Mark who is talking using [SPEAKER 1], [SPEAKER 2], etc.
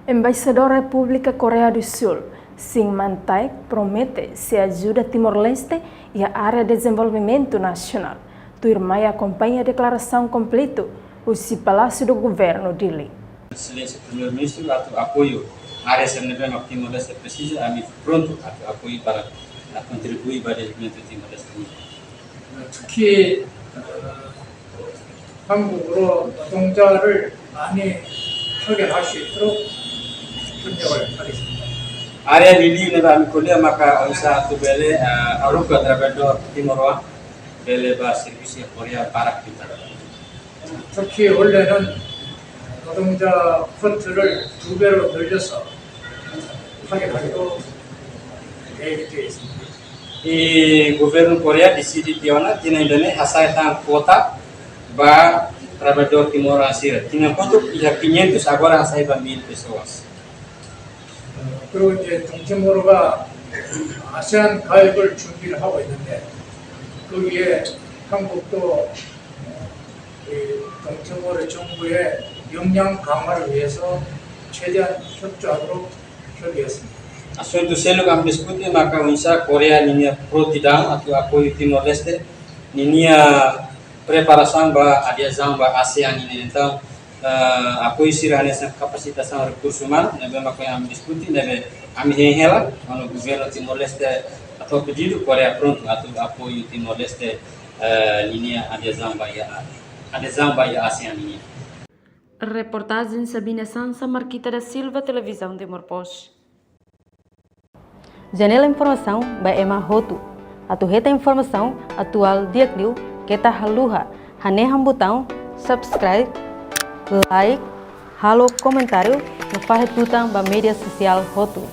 [SPEAKER 1] Embaixador República Coreia do Sul, Shin Man-taek, promete se ajuda Timor-Leste e a área de desenvolvimento nacional. Turmai acompanha a declaração completa o Palácio do Governo de Dili.
[SPEAKER 2] Excelência Primeiro-Ministro, apoio à área de Timor-Leste precisa, pronto apoio para contribuir para o desenvolvimento de Timor-Leste.
[SPEAKER 3] 특히 한국으로 노동자를 많이 확인할 수 있도록 협력을 하겠습니다.
[SPEAKER 2] Area Dili neba kuliah maka usaha tu bele aruga trabalhador Timor bele ba serviço Korea para kita.
[SPEAKER 3] 특히 원래는 노동자 쿼트를 2배로 늘려서 확인하기로 계획이 되어 있습니다.
[SPEAKER 2] E governo Korea decide tiona tinendane hasaitan kuota ba trabalhador Timor Asir. Tinha quanto? Já 500 agora hasai ba 1000 pessoas.
[SPEAKER 3] 그리고 이제 동티모르가 아세안 가입을 준비를 하고 있는데 거기에 한국도 동티모르 정부의 역량 강화를 위해서 최대한 협조하도록 협의했습니다.
[SPEAKER 2] Assunto selo kami diskuti maka unsa Korea ninia protidang atau apoio Timor-Leste ninia preparação ba adesão ba ASEAN ini então apoio sirane essa capacitação recursos humanos nebe maka kami diskuti nebe kami hela no governo Timor-Leste atau pedido Korea pronto atau apoio Timor-Leste ninia adesão ba ASEAN ini.
[SPEAKER 4] Reportagem Sabina Sansa, Marquita da Silva, Televisão Timor-Poste. Janela Informação by Emma Hotu. Atuheta informação atual diakniu kita haluha haneham botão subscribe, like, halo comentário no faz tutang ba media sosial Hotu.